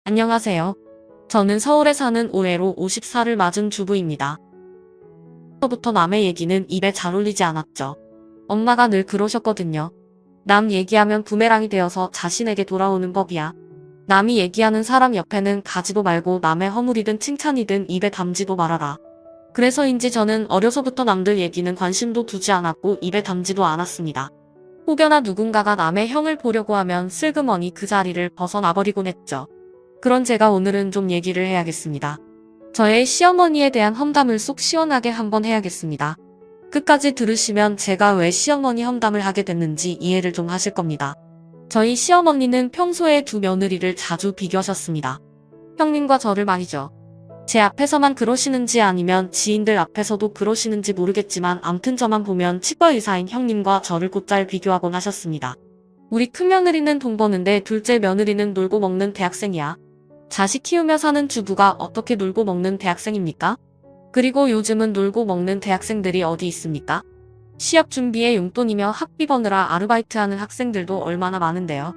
안녕하세요. 저는 서울에 사는 올해로 50살을 맞은 주부입니다. 부터 남의 얘기는 입에 잘 올리지 않았죠. 엄마가 늘 그러셨거든요. 남 얘기하면 부메랑이 되어서 자신에게 돌아오는 법이야. 남이 얘기하는 사람 옆에는 가지도 말고 남의 허물이든 칭찬이든 입에 담지도 말아라. 그래서인지 저는 어려서부터 남들 얘기는 관심도 두지 않았고 입에 담지도 않았습니다. 혹여나 누군가가 남의 형을 보려고 하면 슬그머니 그 자리를 벗어나버리곤 했죠. 그런 제가 오늘은 좀 얘기를 해야겠습니다. 저의 시어머니에 대한 험담을 속 시원하게 한번 해야겠습니다. 끝까지 들으시면 제가 왜 시어머니 험담을 하게 됐는지 이해를 좀 하실 겁니다. 저희 시어머니는 평소에 두 며느리를 자주 비교하셨습니다. 형님과 저를 말이죠. 제 앞에서만 그러시는지 아니면 지인들 앞에서도 그러시는지 모르겠지만 암튼 저만 보면 치과 의사인 형님과 저를 곧잘 비교하곤 하셨습니다. 우리 큰며느리는 돈 버는데 둘째 며느리는 놀고 먹는 대학생이야. 자식 키우며 사는 주부가 어떻게 놀고 먹는 대학생입니까? 그리고 요즘은 놀고 먹는 대학생들이 어디 있습니까? 시합 준비에 용돈이며 학비 버느라 아르바이트하는 학생들도 얼마나 많은데요.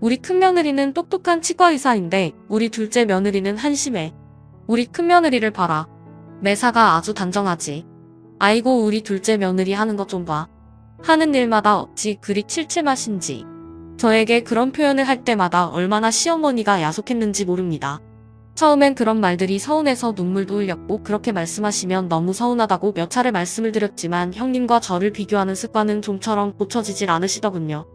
우리 큰며느리는 똑똑한 치과의사인데 우리 둘째 며느리는 한심해. 우리 큰며느리를 봐라. 매사가 아주 단정하지. 아이고 우리 둘째 며느리 하는 것 좀 봐. 하는 일마다 어찌 그리 칠칠하신지. 저에게 그런 표현을 할 때마다 얼마나 시어머니가 야속했는지 모릅니다. 처음엔 그런 말들이 서운해서 눈물도 흘렸고 그렇게 말씀하시면 너무 서운하다고 몇 차례 말씀을 드렸지만 형님과 저를 비교하는 습관은 좀처럼 고쳐지질 않으시더군요.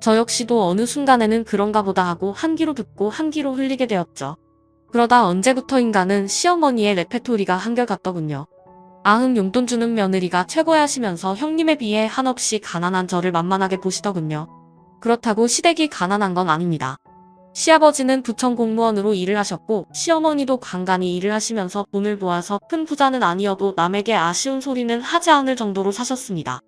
저 역시도 어느 순간에는 그런가 보다 하고 한 귀로 듣고 한 귀로 흘리게 되었죠. 그러다 언제부터인가는 시어머니의 레페토리가 한결같더군요. 아흥 용돈 주는 며느리가 최고야 하시면서 형님에 비해 한없이 가난한 저를 만만하게 보시더군요. 그렇다고 시댁이 가난한 건 아닙니다. 시아버지는 부천 공무원으로 일을 하셨고 시어머니도 간간히 일을 하시면서 돈을 모아서 큰 부자는 아니어도 남에게 아쉬운 소리는 하지 않을 정도로 사셨습니다.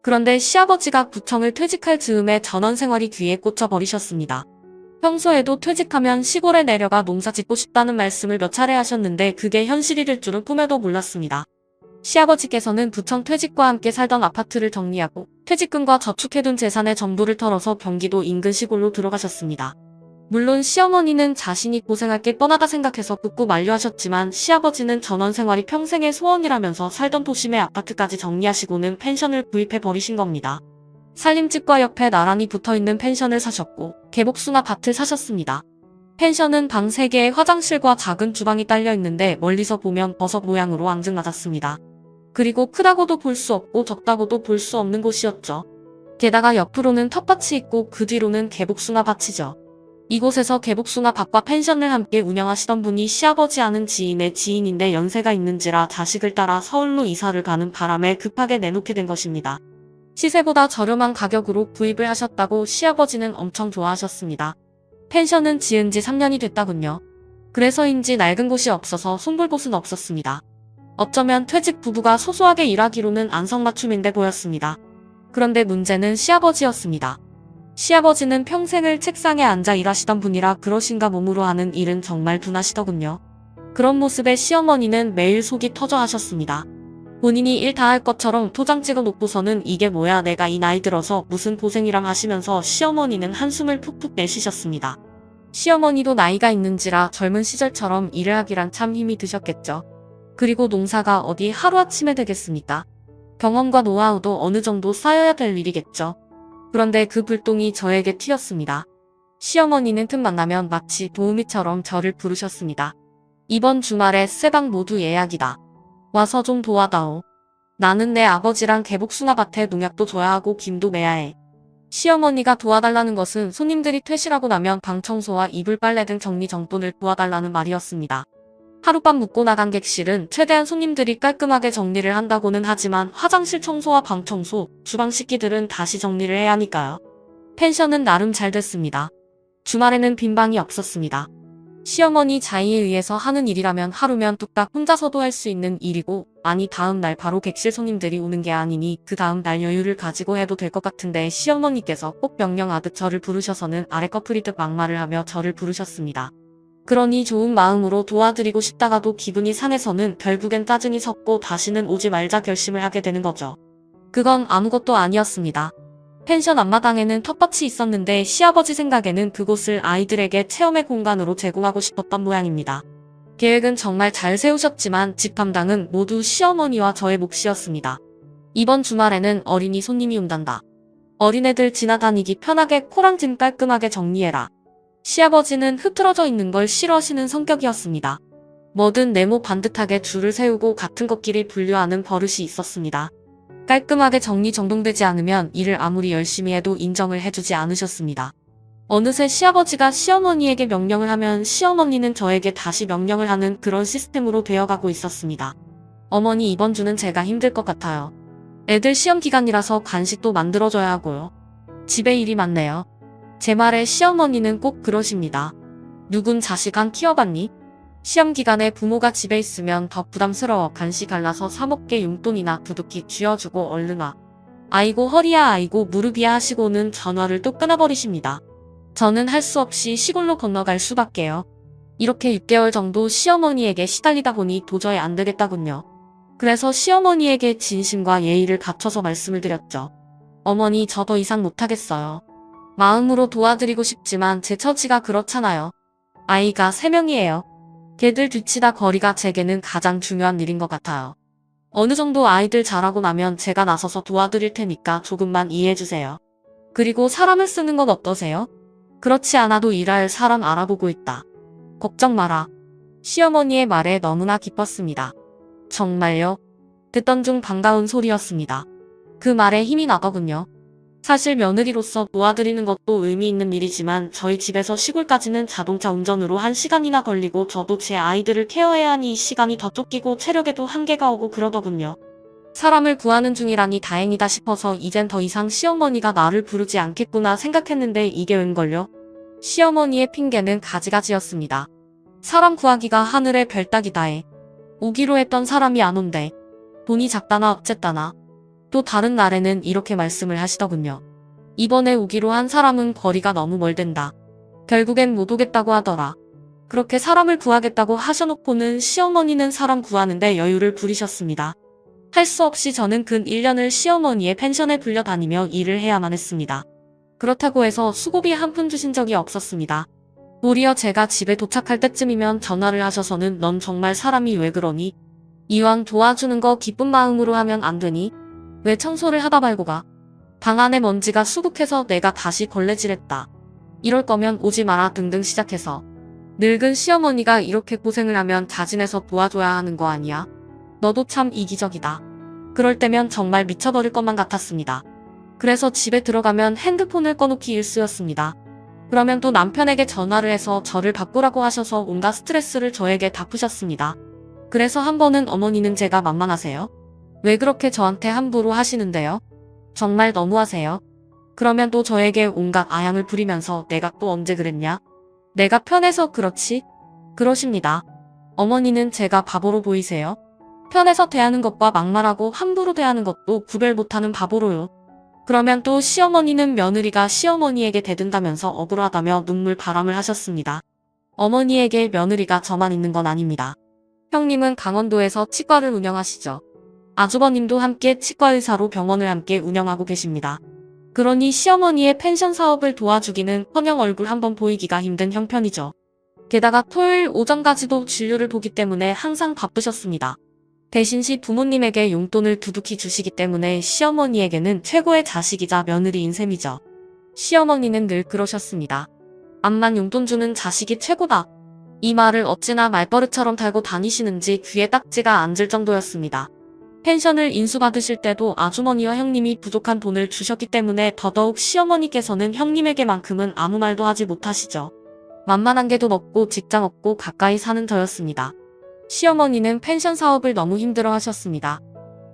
그런데 시아버지가 부청을 퇴직할 즈음에 전원생활이 귀에 꽂혀버리셨습니다. 평소에도 퇴직하면 시골에 내려가 농사 짓고 싶다는 말씀을 몇 차례 하셨는데 그게 현실이 될 줄은 꿈에도 몰랐습니다. 시아버지께서는 부청 퇴직과 함께 살던 아파트를 정리하고 퇴직금과 저축해둔 재산의 전부를 털어서 경기도 인근 시골로 들어가셨습니다. 물론 시어머니는 자신이 고생할 게 뻔하다 생각해서 묻고 만류하셨지만 시아버지는 전원생활이 평생의 소원이라면서 살던 도심의 아파트까지 정리하시고는 펜션을 구입해버리신 겁니다. 살림집과 옆에 나란히 붙어있는 펜션을 사셨고 개복숭아 밭을 사셨습니다. 펜션은 방 3개에 화장실과 작은 주방이 딸려있는데 멀리서 보면 버섯 모양으로 앙증맞았습니다. 그리고 크다고도 볼 수 없고 적다고도 볼 수 없는 곳이었죠. 게다가 옆으로는 텃밭이 있고 그 뒤로는 개복숭아 밭이죠. 이곳에서 개복숭아 밭과 펜션을 함께 운영하시던 분이 시아버지 아는 지인의 지인인데 연세가 있는지라 자식을 따라 서울로 이사를 가는 바람에 급하게 내놓게 된 것입니다. 시세보다 저렴한 가격으로 구입을 하셨다고 시아버지는 엄청 좋아하셨습니다. 펜션은 지은 지 3년이 됐다군요. 그래서인지 낡은 곳이 없어서 손볼 곳은 없었습니다. 어쩌면 퇴직 부부가 소소하게 일하기로는 안성맞춤인데 보였습니다. 그런데 문제는 시아버지였습니다. 시아버지는 평생을 책상에 앉아 일하시던 분이라 그러신가 몸으로 하는 일은 정말 둔하시더군요. 그런 모습에 시어머니는 매일 속이 터져 하셨습니다. 본인이 일 다 할 것처럼 토장 찍어 놓고서는 이게 뭐야 내가 이 나이 들어서 무슨 고생이랑 하시면서 시어머니는 한숨을 푹푹 내쉬셨습니다. 시어머니도 나이가 있는지라 젊은 시절처럼 일을 하기란 참 힘이 드셨겠죠. 그리고 농사가 어디 하루아침에 되겠습니까? 경험과 노하우도 어느 정도 쌓여야 될 일이겠죠. 그런데 그 불똥이 저에게 튀었습니다. 시어머니는 틈만 나면 마치 도우미처럼 저를 부르셨습니다. 이번 주말에 쇠방 모두 예약이다. 와서 좀 도와다오. 나는 내 아버지랑 개복숭아 밭에 농약도 줘야 하고 김도 매야 해. 시어머니가 도와달라는 것은 손님들이 퇴실하고 나면 방 청소와 이불 빨래 등 정리정돈을 도와달라는 말이었습니다. 하룻밤 묵고 나간 객실은 최대한 손님들이 깔끔하게 정리를 한다고는 하지만 화장실 청소와 방 청소, 주방 씻기들은 다시 정리를 해야 하니까요. 펜션은 나름 잘 됐습니다. 주말에는 빈 방이 없었습니다. 시어머니 자의에 의해서 하는 일이라면 하루면 뚝딱 혼자서도 할 수 있는 일이고 아니 다음 날 바로 객실 손님들이 오는 게 아니니 그 다음 날 여유를 가지고 해도 될 것 같은데 시어머니께서 꼭 명령하듯 저를 부르셔서는 아래 커플이듯 막말을 하며 저를 부르셨습니다. 그러니 좋은 마음으로 도와드리고 싶다가도 기분이 상해서는 결국엔 짜증이 섰고 다시는 오지 말자 결심을 하게 되는 거죠. 그건 아무것도 아니었습니다. 펜션 앞마당에는 텃밭이 있었는데 시아버지 생각에는 그곳을 아이들에게 체험의 공간으로 제공하고 싶었던 모양입니다. 계획은 정말 잘 세우셨지만 집 담당은 모두 시어머니와 저의 몫이었습니다. 이번 주말에는 어린이 손님이 온단다. 어린애들 지나다니기 편하게 코랑짐 깔끔하게 정리해라. 시아버지는 흐트러져 있는 걸 싫어하시는 성격이었습니다. 뭐든 네모 반듯하게 줄을 세우고 같은 것끼리 분류하는 버릇이 있었습니다. 깔끔하게 정리정돈되지 않으면 일을 아무리 열심히 해도 인정을 해주지 않으셨습니다. 어느새 시아버지가 시어머니에게 명령을 하면 시어머니는 저에게 다시 명령을 하는 그런 시스템으로 되어가고 있었습니다. 어머니 이번 주는 제가 힘들 것 같아요. 애들 시험 기간이라서 간식도 만들어줘야 하고요. 집에 일이 많네요. 제 말에 시어머니는 꼭 그러십니다. 누군 자식 안 키워봤니? 시험 기간에 부모가 집에 있으면 더 부담스러워. 간식 갈라서 사먹게 용돈이나 두둑히 쥐어주고 얼른 와. 아이고 허리야 아이고 무릎이야 하시고는 전화를 또 끊어버리십니다. 저는 할 수 없이 시골로 건너갈 수밖에요. 이렇게 6개월 정도 시어머니에게 시달리다 보니 도저히 안 되겠다군요. 그래서 시어머니에게 진심과 예의를 갖춰서 말씀을 드렸죠. 어머니 저 더 이상 못하겠어요. 마음으로 도와드리고 싶지만 제 처지가 그렇잖아요. 아이가 3명이에요. 걔들 뒤치다 거리가 제게는 가장 중요한 일인 것 같아요. 어느 정도 아이들 자라고 나면 제가 나서서 도와드릴 테니까 조금만 이해해주세요. 그리고 사람을 쓰는 건 어떠세요? 그렇지 않아도 일할 사람 알아보고 있다. 걱정 마라. 시어머니의 말에 너무나 기뻤습니다. 정말요? 듣던 중 반가운 소리였습니다. 그 말에 힘이 나더군요. 사실 며느리로서 도와드리는 것도 의미 있는 일이지만 저희 집에서 시골까지는 자동차 운전으로 1시간이나 걸리고 저도 제 아이들을 케어해야 하니 이 시간이 더 쫓기고 체력에도 한계가 오고 그러더군요. 사람을 구하는 중이라니 다행이다 싶어서 이젠 더 이상 시어머니가 나를 부르지 않겠구나 생각했는데 이게 웬걸요? 시어머니의 핑계는 가지가지였습니다. 사람 구하기가 하늘의 별 따기다 해. 오기로 했던 사람이 안 온대. 돈이 작다나 어쨌다나. 또 다른 날에는 이렇게 말씀을 하시더군요. 이번에 오기로 한 사람은 거리가 너무 멀댄다. 결국엔 못 오겠다고 하더라. 그렇게 사람을 구하겠다고 하셔놓고는 시어머니는 사람 구하는데 여유를 부리셨습니다. 할 수 없이 저는 근 1년을 시어머니의 펜션에 불려다니며 일을 해야만 했습니다. 그렇다고 해서 수고비 한 푼 주신 적이 없었습니다. 도리어 제가 집에 도착할 때쯤이면 전화를 하셔서는 넌 정말 사람이 왜 그러니? 이왕 도와주는 거 기쁜 마음으로 하면 안 되니? 왜 청소를 하다 말고 가? 방 안에 먼지가 수북해서 내가 다시 걸레질했다. 이럴 거면 오지 마라 등등 시작해서 늙은 시어머니가 이렇게 고생을 하면 자진해서 도와줘야 하는 거 아니야? 너도 참 이기적이다. 그럴 때면 정말 미쳐버릴 것만 같았습니다. 그래서 집에 들어가면 핸드폰을 꺼놓기 일쑤였습니다. 그러면 또 남편에게 전화를 해서 저를 바꾸라고 하셔서 온갖 스트레스를 저에게 다 푸셨습니다. 그래서 한 번은 어머니는 제가 만만하세요? 왜 그렇게 저한테 함부로 하시는데요? 정말 너무하세요. 그러면 또 저에게 온갖 아양을 부리면서 내가 또 언제 그랬냐? 내가 편해서 그렇지? 그러십니다. 어머니는 제가 바보로 보이세요? 편해서 대하는 것과 막말하고 함부로 대하는 것도 구별 못하는 바보로요. 그러면 또 시어머니는 며느리가 시어머니에게 대든다면서 억울하다며 눈물 바람을 하셨습니다. 어머니에게 며느리가 저만 있는 건 아닙니다. 형님은 강원도에서 치과를 운영하시죠. 아주버님도 함께 치과의사로 병원을 함께 운영하고 계십니다. 그러니 시어머니의 펜션 사업을 도와주기는커녕 얼굴 한번 보이기가 힘든 형편이죠. 게다가 토요일 오전까지도 진료를 보기 때문에 항상 바쁘셨습니다. 대신 시부모님에게 용돈을 두둑히 주시기 때문에 시어머니에게는 최고의 자식이자 며느리인 셈이죠. 시어머니는 늘 그러셨습니다. 암만 용돈 주는 자식이 최고다. 이 말을 어찌나 말버릇처럼 달고 다니시는지 귀에 딱지가 앉을 정도였습니다. 펜션을 인수받으실 때도 아주머니와 형님이 부족한 돈을 주셨기 때문에 더더욱 시어머니께서는 형님에게만큼은 아무 말도 하지 못하시죠. 만만한 게도 먹고 직장 없고 가까이 사는 저였습니다. 시어머니는 펜션 사업을 너무 힘들어 하셨습니다.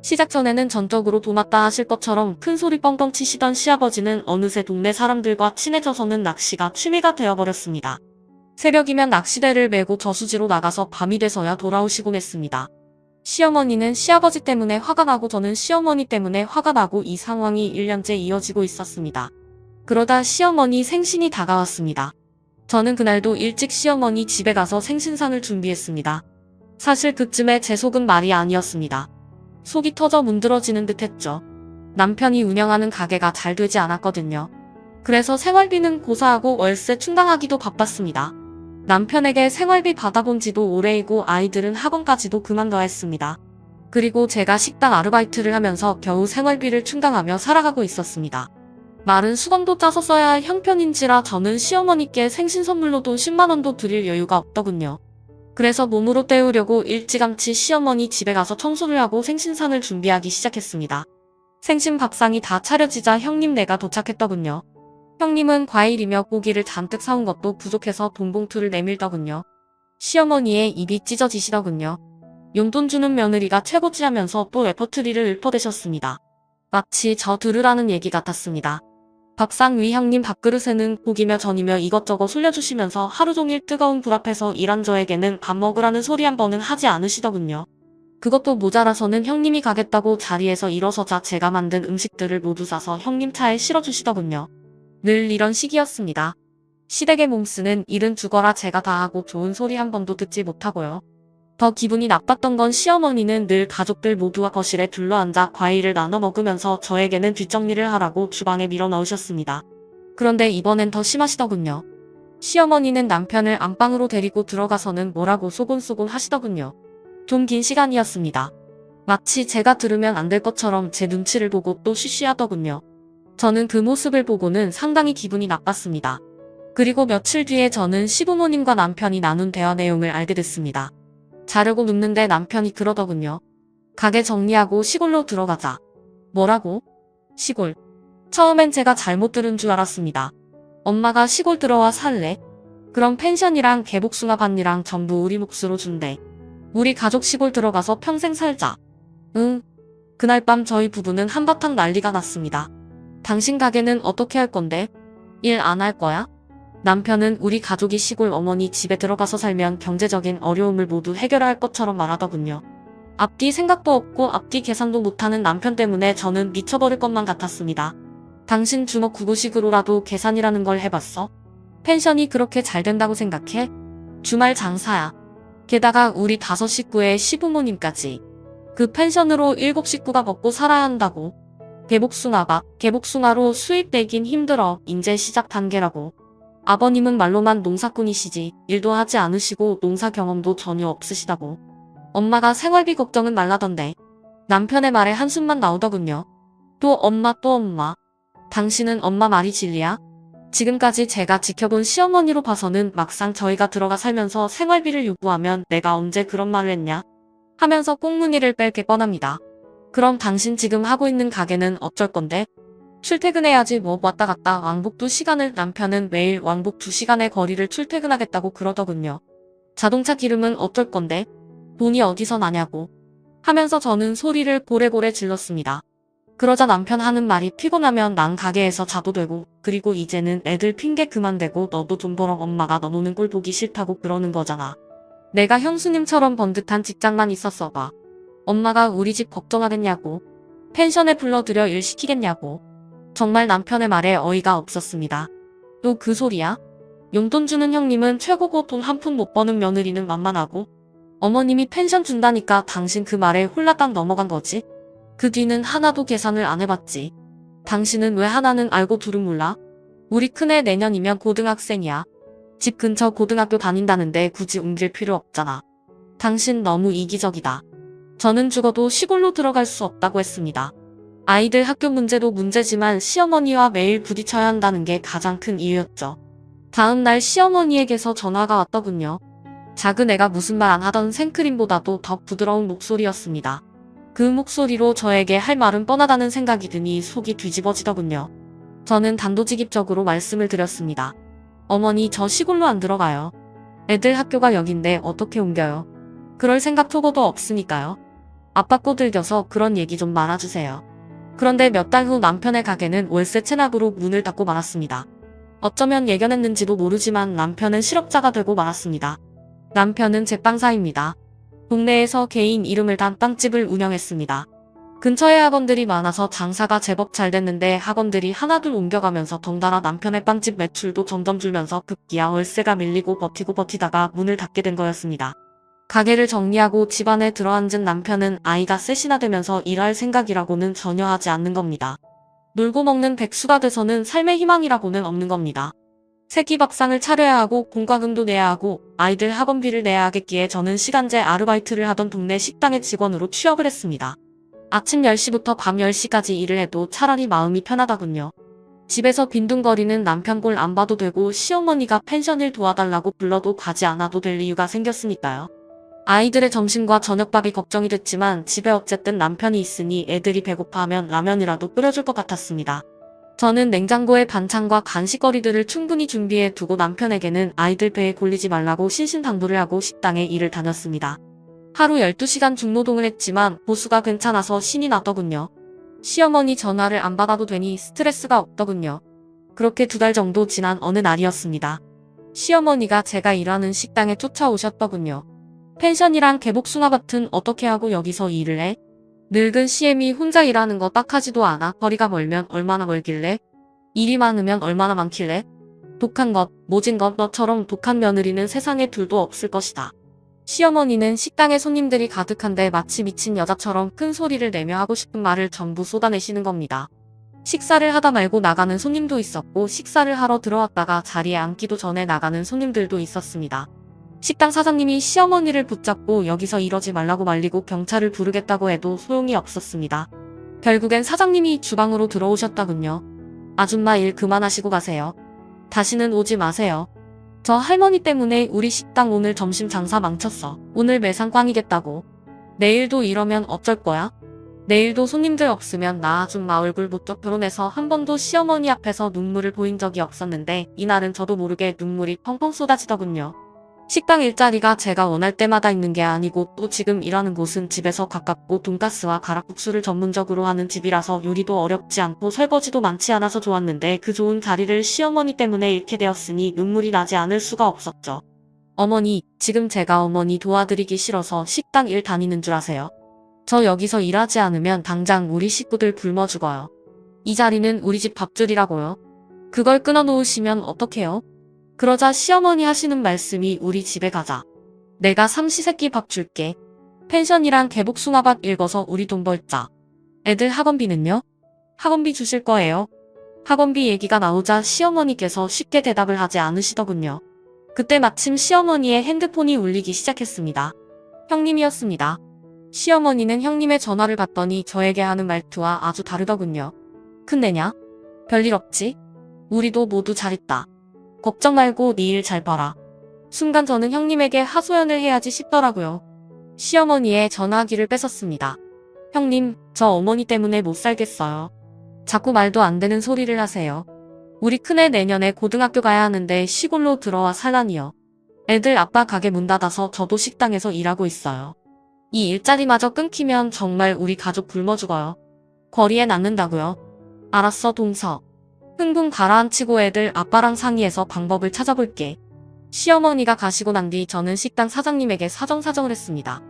시작 전에는 전적으로 도맡다 하실 것처럼 큰 소리 뻥뻥 치시던 시아버지는 어느새 동네 사람들과 친해져서는 낚시가 취미가 되어버렸습니다. 새벽이면 낚시대를 메고 저수지로 나가서 밤이 돼서야 돌아오시곤 했습니다. 시어머니는 시아버지 때문에 화가 나고 저는 시어머니 때문에 화가 나고 이 상황이 1년째 이어지고 있었습니다. 그러다 시어머니 생신이 다가왔습니다. 저는 그날도 일찍 시어머니 집에 가서 생신상을 준비했습니다. 사실 그쯤에 제 속은 말이 아니었습니다. 속이 터져 문드러지는 듯 했죠. 남편이 운영하는 가게가 잘 되지 않았거든요. 그래서 생활비는 고사하고 월세 충당하기도 바빴습니다. 남편에게 생활비 받아본 지도 오래이고 아이들은 학원까지도 그만둬야 했습니다. 그리고 제가 식당 아르바이트를 하면서 겨우 생활비를 충당하며 살아가고 있었습니다. 말은 수건도 짜서 써야 할 형편인지라 저는 시어머니께 생신 선물로도 10만 원도 드릴 여유가 없더군요. 그래서 몸으로 때우려고 일찌감치 시어머니 집에 가서 청소를 하고 생신상을 준비하기 시작했습니다. 생신 밥상이 다 차려지자 형님네가 도착했더군요. 형님은 과일이며 고기를 잔뜩 사온 것도 부족해서 돈 봉투를 내밀더군요. 시어머니의 입이 찢어지시더군요. 용돈 주는 며느리가 최고지 하면서 또 레퍼토리를 읊어대셨습니다. 마치 저 들으라는 얘기 같았습니다. 밥상 위 형님 밥그릇에는 고기며 전이며 이것저것 올려주시면서 하루 종일 뜨거운 불 앞에서 일한 저에게는 밥 먹으라는 소리 한 번은 하지 않으시더군요. 그것도 모자라서는 형님이 가겠다고 자리에서 일어서자 제가 만든 음식들을 모두 싸서 형님 차에 실어주시더군요. 늘 이런 식이었습니다. 시댁에 몸쓰는 일은 죽어라 제가 다 하고 좋은 소리 한 번도 듣지 못하고요. 더 기분이 나빴던 건 시어머니는 늘 가족들 모두와 거실에 둘러앉아 과일을 나눠 먹으면서 저에게는 뒷정리를 하라고 주방에 밀어넣으셨습니다. 그런데 이번엔 더 심하시더군요. 시어머니는 남편을 안방으로 데리고 들어가서는 뭐라고 소곤소곤 하시더군요. 좀 긴 시간이었습니다. 마치 제가 들으면 안 될 것처럼 제 눈치를 보고 또 쉬쉬하더군요. 저는 그 모습을 보고는 상당히 기분이 나빴습니다. 그리고 며칠 뒤에 저는 시부모님과 남편이 나눈 대화 내용을 알게 됐습니다. 자려고 눕는데 남편이 그러더군요. 가게 정리하고 시골로 들어가자. 뭐라고? 시골. 처음엔 제가 잘못 들은 줄 알았습니다. 엄마가 시골 들어와 살래? 그럼 펜션이랑 개복숭아밭이랑 전부 우리 몫으로 준대. 우리 가족 시골 들어가서 평생 살자. 응. 그날 밤 저희 부부는 한바탕 난리가 났습니다. 당신 가게는 어떻게 할 건데? 일 안 할 거야? 남편은 우리 가족이 시골 어머니 집에 들어가서 살면 경제적인 어려움을 모두 해결할 것처럼 말하더군요. 앞뒤 생각도 없고 앞뒤 계산도 못하는 남편 때문에 저는 미쳐버릴 것만 같았습니다. 당신 주먹 구구식으로라도 계산이라는 걸 해봤어? 펜션이 그렇게 잘 된다고 생각해? 주말 장사야. 게다가 우리 5식구의 시부모님까지. 그 펜션으로 7식구가 먹고 살아야 한다고. 개복숭아로 수입 내긴 힘들어. 인제 시작 단계라고. 아버님은 말로만 농사꾼이시지 일도 하지 않으시고 농사 경험도 전혀 없으시다고. 엄마가 생활비 걱정은 말라던데. 남편의 말에 한숨만 나오더군요. 또 엄마. 당신은 엄마 말이 진리야? 지금까지 제가 지켜본 시어머니로 봐서는 막상 저희가 들어가 살면서 생활비를 요구하면 내가 언제 그런 말을 했냐? 하면서 꽁무니를 뺄게 뻔합니다. 그럼 당신 지금 하고 있는 가게는 어쩔 건데? 출퇴근해야지 뭐 왔다 갔다 왕복 2시간을 남편은 매일 왕복 2시간의 거리를 출퇴근하겠다고 그러더군요. 자동차 기름은 어쩔 건데? 돈이 어디서 나냐고. 하면서 저는 소리를 고래고래 질렀습니다. 그러자 남편 하는 말이 피곤하면 난 가게에서 자도 되고 그리고 이제는 애들 핑계 그만 대고 너도 돈 벌어 엄마가 너 노는 꼴 보기 싫다고 그러는 거잖아. 내가 형수님처럼 번듯한 직장만 있었어 봐. 엄마가 우리 집 걱정하겠냐고. 펜션에 불러들여 일 시키겠냐고. 정말 남편의 말에 어이가 없었습니다. 또 그 소리야? 용돈 주는 형님은 최고고 돈 한 푼 못 버는 며느리는 만만하고. 어머님이 펜션 준다니까 당신 그 말에 홀라당 넘어간 거지? 그 뒤는 하나도 계산을 안 해봤지. 당신은 왜 하나는 알고 둘은 몰라? 우리 큰애 내년이면 고등학생이야. 집 근처 고등학교 다닌다는데 굳이 옮길 필요 없잖아. 당신 너무 이기적이다. 저는 죽어도 시골로 들어갈 수 없다고 했습니다. 아이들 학교 문제도 문제지만 시어머니와 매일 부딪혀야 한다는 게 가장 큰 이유였죠. 다음 날 시어머니에게서 전화가 왔더군요. 작은 애가 무슨 말 안 하던 생크림보다도 더 부드러운 목소리였습니다. 그 목소리로 저에게 할 말은 뻔하다는 생각이 드니 속이 뒤집어지더군요. 저는 단도직입적으로 말씀을 드렸습니다. 어머니 저 시골로 안 들어가요. 애들 학교가 여긴데 어떻게 옮겨요? 그럴 생각 초고도 없으니까요. 아빠 꼬들겨서 그런 얘기 좀 말아주세요. 그런데 몇 달 후 남편의 가게는 월세 체납으로 문을 닫고 말았습니다. 어쩌면 예견했는지도 모르지만 남편은 실업자가 되고 말았습니다. 남편은 제빵사입니다. 동네에서 개인 이름을 단 빵집을 운영했습니다. 근처에 학원들이 많아서 장사가 제법 잘 됐는데 학원들이 하나둘 옮겨가면서 덩달아 남편의 빵집 매출도 점점 줄면서 급기야 월세가 밀리고 버티고 버티다가 문을 닫게 된 거였습니다. 가게를 정리하고 집안에 들어앉은 남편은 아이가 셋이나 되면서 일할 생각이라고는 전혀 하지 않는 겁니다. 놀고 먹는 백수가 돼서는 삶의 희망이라고는 없는 겁니다. 새끼 밥상을 차려야 하고 공과금도 내야 하고 아이들 학원비를 내야 하겠기에 저는 시간제 아르바이트를 하던 동네 식당의 직원으로 취업을 했습니다. 아침 10시부터 밤 10시까지 일을 해도 차라리 마음이 편하다군요. 집에서 빈둥거리는 남편 꼴 안 봐도 되고 시어머니가 펜션일 도와달라고 불러도 가지 않아도 될 이유가 생겼으니까요. 아이들의 점심과 저녁밥이 걱정이 됐지만 집에 어쨌든 남편이 있으니 애들이 배고파하면 라면이라도 끓여줄 것 같았습니다. 저는 냉장고에 반찬과 간식거리들을 충분히 준비해 두고 남편에게는 아이들 배에 골리지 말라고 신신당부를 하고 식당에 일을 다녔습니다. 하루 12시간 중노동을 했지만 보수가 괜찮아서 신이 나더군요. 시어머니 전화를 안 받아도 되니 스트레스가 없더군요. 그렇게 2달 정도 지난 어느 날이었습니다. 시어머니가 제가 일하는 식당에 쫓아오셨더군요. 펜션이랑 개복숭아밭은 어떻게 하고 여기서 일을 해? 늙은 시엠이 혼자 일하는 거 딱하지도 않아. 거리가 멀면 얼마나 멀길래? 일이 많으면 얼마나 많길래? 독한 것, 모진 것, 너처럼 독한 며느리는 세상에 둘도 없을 것이다. 시어머니는 식당에 손님들이 가득한데 마치 미친 여자처럼 큰 소리를 내며 하고 싶은 말을 전부 쏟아내시는 겁니다. 식사를 하다 말고 나가는 손님도 있었고 식사를 하러 들어왔다가 자리에 앉기도 전에 나가는 손님들도 있었습니다. 식당 사장님이 시어머니를 붙잡고 여기서 이러지 말라고 말리고 경찰을 부르겠다고 해도 소용이 없었습니다. 결국엔 사장님이 주방으로 들어오셨다군요. 아줌마 일 그만하시고 가세요. 다시는 오지 마세요. 저 할머니 때문에 우리 식당 오늘 점심 장사 망쳤어. 오늘 매상 꽝이겠다고. 내일도 이러면 어쩔 거야? 내일도 손님들 없으면 나 아줌마 얼굴 못 줘. 결혼해서 한 번도 시어머니 앞에서 눈물을 보인 적이 없었는데 이날은 저도 모르게 눈물이 펑펑 쏟아지더군요. 식당 일자리가 제가 원할 때마다 있는 게 아니고 또 지금 일하는 곳은 집에서 가깝고 돈가스와 가락국수를 전문적으로 하는 집이라서 요리도 어렵지 않고 설거지도 많지 않아서 좋았는데 그 좋은 자리를 시어머니 때문에 잃게 되었으니 눈물이 나지 않을 수가 없었죠. 어머니, 지금 제가 어머니 도와드리기 싫어서 식당 일 다니는 줄 아세요? 저 여기서 일하지 않으면 당장 우리 식구들 굶어 죽어요. 이 자리는 우리 집 밥줄이라고요. 그걸 끊어놓으시면 어떡해요? 그러자 시어머니 하시는 말씀이 우리 집에 가자. 내가 삼시세끼 밥 줄게. 펜션이랑 개복숭아밭 읽어서 우리 돈 벌자. 애들 학원비는요? 학원비 주실 거예요? 학원비 얘기가 나오자 시어머니께서 쉽게 대답을 하지 않으시더군요. 그때 마침 시어머니의 핸드폰이 울리기 시작했습니다. 형님이었습니다. 시어머니는 형님의 전화를 받더니 저에게 하는 말투와 아주 다르더군요. 큰내냐? 별일 없지? 우리도 모두 잘했다. 걱정 말고 네 일 잘 봐라. 순간 저는 형님에게 하소연을 해야지 싶더라고요. 시어머니의 전화기를 뺏었습니다. 형님, 저 어머니 때문에 못 살겠어요. 자꾸 말도 안 되는 소리를 하세요. 우리 큰애 내년에 고등학교 가야 하는데 시골로 들어와 살라니요. 애들 아빠 가게 문 닫아서 저도 식당에서 일하고 있어요. 이 일자리마저 끊기면 정말 우리 가족 굶어 죽어요. 거리에 놔는다고요. 알았어 동서. 흥분 가라앉히고 애들 아빠랑 상의해서 방법을 찾아볼게. 시어머니가 가시고 난 뒤 저는 식당 사장님에게 사정사정을 했습니다.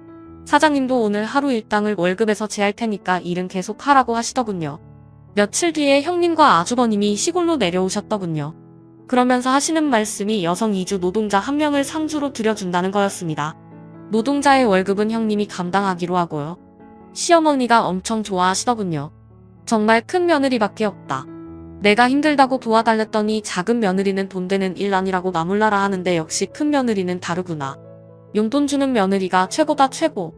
사장님도 오늘 하루 일당을 월급에서 제할 테니까 일은 계속 하라고 하시더군요. 며칠 뒤에 형님과 아주버님이 시골로 내려오셨더군요. 그러면서 하시는 말씀이 여성 이주 노동자 1명을 상주로 들여준다는 거였습니다. 노동자의 월급은 형님이 감당하기로 하고요. 시어머니가 엄청 좋아하시더군요. 정말 큰 며느리밖에 없다. 내가 힘들다고 도와달랬더니 작은 며느리는 돈 되는 일 아니라고 나몰라라 하는데 역시 큰 며느리는 다르구나. 용돈 주는 며느리가 최고다 최고.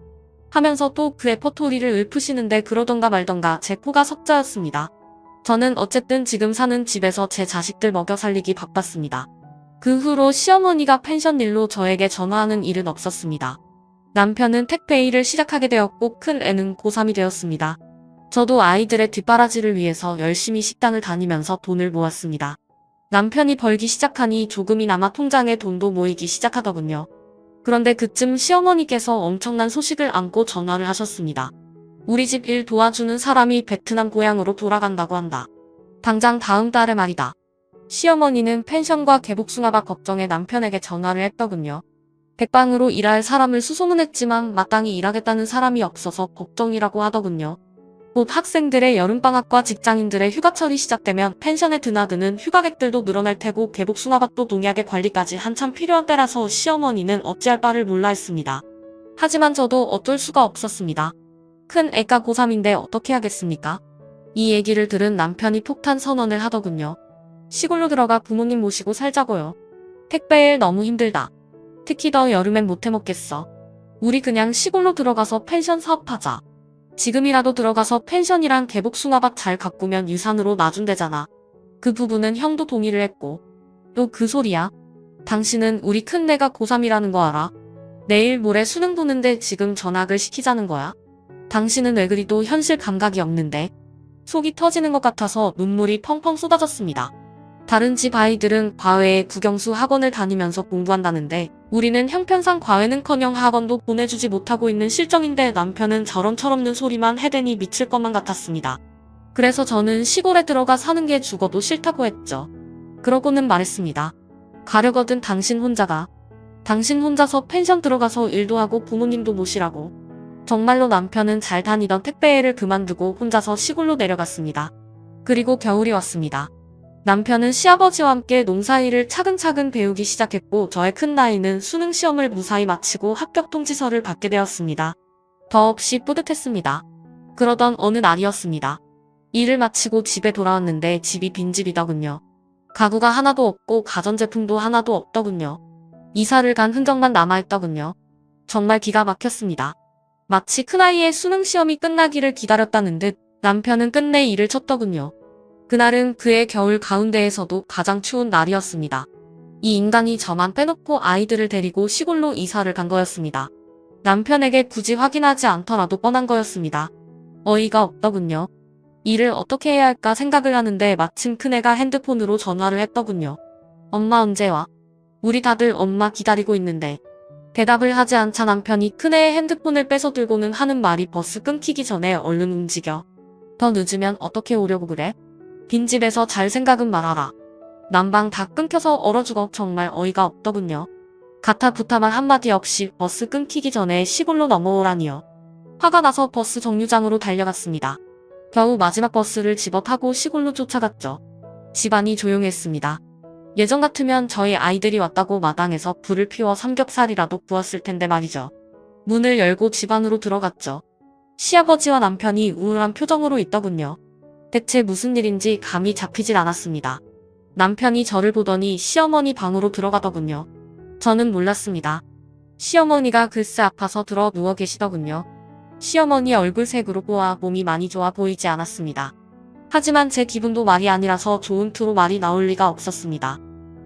하면서 또 그 레퍼토리를 읊으시는데 그러던가 말던가 제 코가 석자였습니다. 저는 어쨌든 지금 사는 집에서 제 자식들 먹여 살리기 바빴습니다. 그 후로 시어머니가 펜션 일로 저에게 전화하는 일은 없었습니다. 남편은 택배 일을 시작하게 되었고 큰 애는 고3이 되었습니다. 저도 아이들의 뒷바라지를 위해서 열심히 식당을 다니면서 돈을 모았습니다. 남편이 벌기 시작하니 조금이나마 통장에 돈도 모이기 시작하더군요. 그런데 그쯤 시어머니께서 엄청난 소식을 안고 전화를 하셨습니다. 우리 집 일 도와주는 사람이 베트남 고향으로 돌아간다고 한다. 당장 다음 달에 말이다. 시어머니는 펜션과 개복숭아밭 걱정에 남편에게 전화를 했더군요. 백방으로 일할 사람을 수소문했지만 마땅히 일하겠다는 사람이 없어서 걱정이라고 하더군요. 곧 학생들의 여름방학과 직장인들의 휴가철이 시작되면 펜션에 드나드는 휴가객들도 늘어날 테고 개복숭아밭도 농약의 관리까지 한참 필요한 때라서 시어머니는 어찌할 바를 몰라 했습니다. 하지만 저도 어쩔 수가 없었습니다. 큰 애가 고3인데 어떻게 하겠습니까? 이 얘기를 들은 남편이 폭탄 선언을 하더군요. 시골로 들어가 부모님 모시고 살자고요. 택배 일 너무 힘들다. 특히 더 여름엔 못 해먹겠어. 우리 그냥 시골로 들어가서 펜션 사업하자. 지금이라도 들어가서 펜션이랑 개복숭아밭 잘 가꾸면 유산으로 놔준대잖아. 그 부분은 형도 동의를 했고. 또 그 소리야? 당신은 우리 큰애가 고3이라는 거 알아? 내일 모레 수능 보는데 지금 전학을 시키자는 거야? 당신은 왜 그리도 현실 감각이 없는데? 속이 터지는 것 같아서 눈물이 펑펑 쏟아졌습니다. 다른 집 아이들은 과외에 국영수 학원을 다니면서 공부한다는데 우리는 형편상 과외는커녕 학원도 보내주지 못하고 있는 실정인데 남편은 저런 철없는 소리만 해대니 미칠 것만 같았습니다. 그래서 저는 시골에 들어가 사는 게 죽어도 싫다고 했죠. 그러고는 말했습니다. 가려거든 당신 혼자가. 당신 혼자서 펜션 들어가서 일도 하고 부모님도 모시라고. 정말로 남편은 잘 다니던 택배일을 그만두고 혼자서 시골로 내려갔습니다. 그리고 겨울이 왔습니다. 남편은 시아버지와 함께 농사일을 차근차근 배우기 시작했고 저의 큰나이는 수능 시험을 무사히 마치고 합격 통지서를 받게 되었습니다. 더없이 뿌듯했습니다. 그러던 어느 날이었습니다. 일을 마치고 집에 돌아왔는데 집이 빈집이더군요. 가구가 하나도 없고 가전제품도 하나도 없더군요. 이사를 간 흔적만 남아있더군요. 정말 기가 막혔습니다. 마치 큰아이의 수능 시험이 끝나기를 기다렸다는 듯 남편은 끝내 일을 쳤더군요. 그날은 그의 겨울 가운데에서도 가장 추운 날이었습니다. 이 인간이 저만 빼놓고 아이들을 데리고 시골로 이사를 간 거였습니다. 남편에게 굳이 확인하지 않더라도 뻔한 거였습니다. 어이가 없더군요. 일을 어떻게 해야 할까 생각을 하는데 마침 큰애가 핸드폰으로 전화를 했더군요. 엄마 언제 와? 우리 다들 엄마 기다리고 있는데. 대답을 하지 않자 남편이 큰애의 핸드폰을 뺏어 들고는 하는 말이 버스 끊기기 전에 얼른 움직여. 더 늦으면 어떻게 오려고 그래? 빈집에서 잘 생각은 말아라. 난방 다 끊겨서 얼어 죽어. 정말 어이가 없더군요. 가타부타만 한마디 없이 버스 끊기기 전에 시골로 넘어오라니요. 화가 나서 버스 정류장으로 달려갔습니다. 겨우 마지막 버스를 집어 타고 시골로 쫓아갔죠. 집안이 조용했습니다. 예전 같으면 저희 아이들이 왔다고 마당에서 불을 피워 삼겹살이라도 구웠을 텐데 말이죠. 문을 열고 집 안으로 들어갔죠. 시아버지와 남편이 우울한 표정으로 있더군요. 대체 무슨 일인지 감이 잡히질 않았습니다. 남편이 저를 보더니 시어머니 방으로 들어가더군요. 저는 몰랐습니다. 시어머니가 글쎄 아파서 들어 누워 계시더군요. 시어머니 얼굴색으로 보아 몸이 많이 좋아 보이지 않았습니다. 하지만 제 기분도 말이 아니라서 좋은 투로 말이 나올 리가 없었습니다.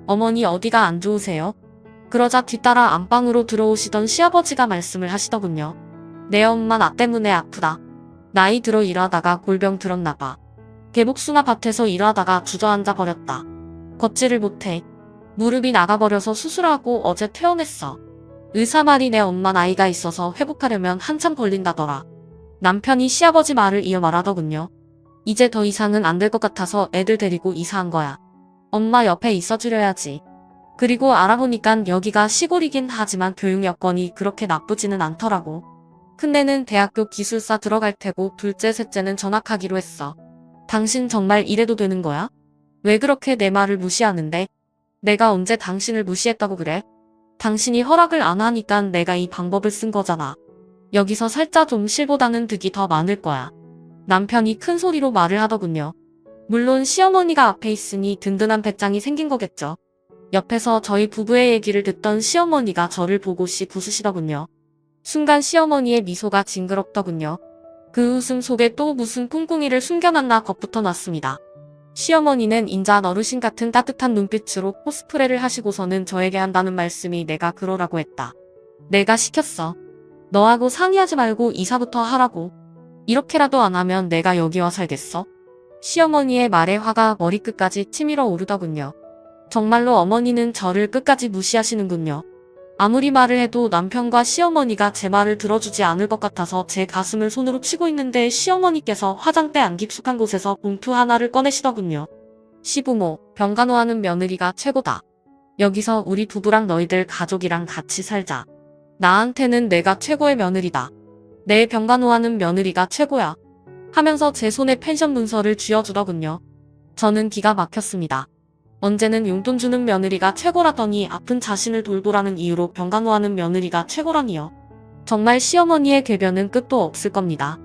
어머니 어디가 안 좋으세요? 그러자 뒤따라 안방으로 들어오시던 시아버지가 말씀을 하시더군요. 내 엄마 나 때문에 아프다. 나이 들어 일하다가 골병 들었나 봐. 개복숭아 밭에서 일하다가 주저앉아 버렸다. 걷지를 못해. 무릎이 나가버려서 수술하고 어제 퇴원했어. 의사 말이 내 엄마 나이가 있어서 회복하려면 한참 걸린다더라. 남편이 시아버지 말을 이어 말하더군요. 이제 더 이상은 안 될 것 같아서 애들 데리고 이사한 거야. 엄마 옆에 있어주려야지. 그리고 알아보니깐 여기가 시골이긴 하지만 교육 여건이 그렇게 나쁘지는 않더라고. 큰애는 대학교 기술사 들어갈 테고 둘째 셋째는 전학하기로 했어. 당신 정말 이래도 되는 거야? 왜 그렇게 내 말을 무시하는데? 내가 언제 당신을 무시했다고 그래? 당신이 허락을 안 하니까 내가 이 방법을 쓴 거잖아. 여기서 살짝 좀 실보다는 득이 더 많을 거야. 남편이 큰 소리로 말을 하더군요. 물론 시어머니가 앞에 있으니 든든한 배짱이 생긴 거겠죠. 옆에서 저희 부부의 얘기를 듣던 시어머니가 저를 보고씩 웃으시더군요. 순간 시어머니의 미소가 징그럽더군요. 그 웃음 속에 또 무슨 꿍꿍이를 숨겨놨나 겁부터 났습니다. 시어머니는 인자 어르신 같은 따뜻한 눈빛으로 코스프레를 하시고서는 저에게 한다는 말씀이 내가 그러라고 했다. 내가 시켰어. 너하고 상의하지 말고 이사부터 하라고. 이렇게라도 안 하면 내가 여기 와 살겠어? 시어머니의 말에 화가 머리끝까지 치밀어 오르더군요. 정말로 어머니는 저를 끝까지 무시하시는군요. 아무리 말을 해도 남편과 시어머니가 제 말을 들어주지 않을 것 같아서 제 가슴을 손으로 치고 있는데 시어머니께서 화장대 안 깊숙한 곳에서 봉투 하나를 꺼내시더군요. 시부모, 병간호하는 며느리가 최고다. 여기서 우리 부부랑 너희들 가족이랑 같이 살자. 나한테는 내가 최고의 며느리다. 내 병간호하는 며느리가 최고야. 하면서 제 손에 펜션 문서를 쥐어주더군요. 저는 기가 막혔습니다. 언제는 용돈 주는 며느리가 최고라더니 아픈 자신을 돌보라는 이유로 병간호하는 며느리가 최고라니요. 정말 시어머니의 궤변은 끝도 없을 겁니다.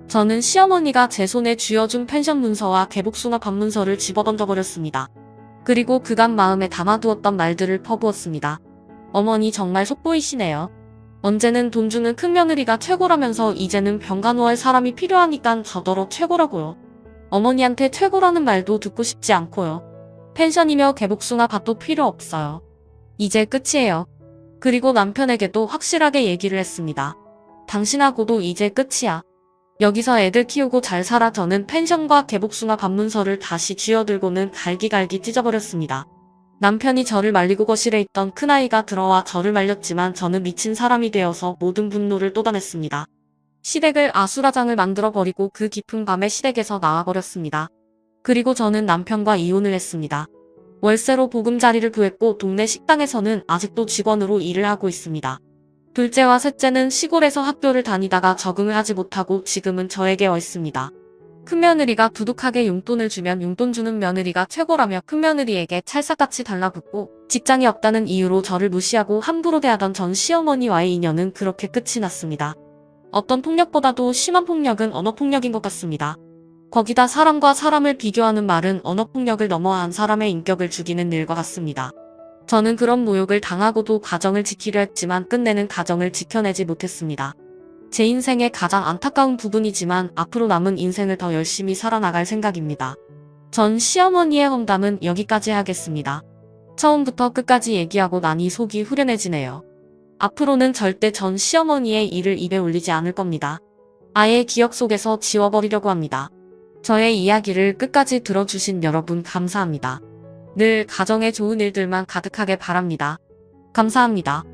저는 시어머니가 제 손에 쥐어준 펜션 문서와 개복숭아 반문서를 집어던져버렸습니다. 그리고 그간 마음에 담아두었던 말들을 퍼부었습니다. 어머니 정말 속보이시네요. 언제는 돈 주는 큰며느리가 최고라면서 이제는 병간호할 사람이 필요하니깐 저더러 최고라고요. 어머니한테 최고라는 말도 듣고 싶지 않고요. 펜션이며 개복숭아 밭도 필요 없어요. 이제 끝이에요. 그리고 남편에게도 확실하게 얘기를 했습니다. 당신하고도 이제 끝이야. 여기서 애들 키우고 잘 살아. 저는 펜션과 개복숭아 반문서를 다시 쥐어들고는 갈기갈기 찢어버렸습니다. 남편이 저를 말리고 거실에 있던 큰아이가 들어와 저를 말렸지만 저는 미친 사람이 되어서 모든 분노를 쏟아냈습니다. 시댁을 아수라장을 만들어버리고 그 깊은 밤에 시댁에서 나와버렸습니다. 그리고 저는 남편과 이혼을 했습니다. 월세로 보금자리를 구했고 동네 식당에서는 아직도 직원으로 일을 하고 있습니다. 둘째와 셋째는 시골에서 학교를 다니다가 적응을 하지 못하고 지금은 저에게 와 있습니다. 큰며느리가 두둑하게 용돈을 주면 용돈 주는 며느리가 최고라며 큰며느리에게 찰싹같이 달라붙고 직장이 없다는 이유로 저를 무시하고 함부로 대하던 전 시어머니와의 인연은 그렇게 끝이 났습니다. 어떤 폭력보다도 심한 폭력은 언어폭력인 것 같습니다. 거기다 사람과 사람을 비교하는 말은 언어폭력을 넘어 한 사람의 인격을 죽이는 일과 같습니다. 저는 그런 모욕을 당하고도 가정을 지키려 했지만 끝내는 가정을 지켜내지 못했습니다. 제 인생의 가장 안타까운 부분이지만 앞으로 남은 인생을 더 열심히 살아나갈 생각입니다. 전 시어머니의 험담은 여기까지 하겠습니다. 처음부터 끝까지 얘기하고 나니 속이 후련해지네요. 앞으로는 절대 전 시어머니의 일을 입에 올리지 않을 겁니다. 아예 기억 속에서 지워버리려고 합니다. 저의 이야기를 끝까지 들어주신 여러분 감사합니다. 늘 가정에 좋은 일들만 가득하게 바랍니다. 감사합니다.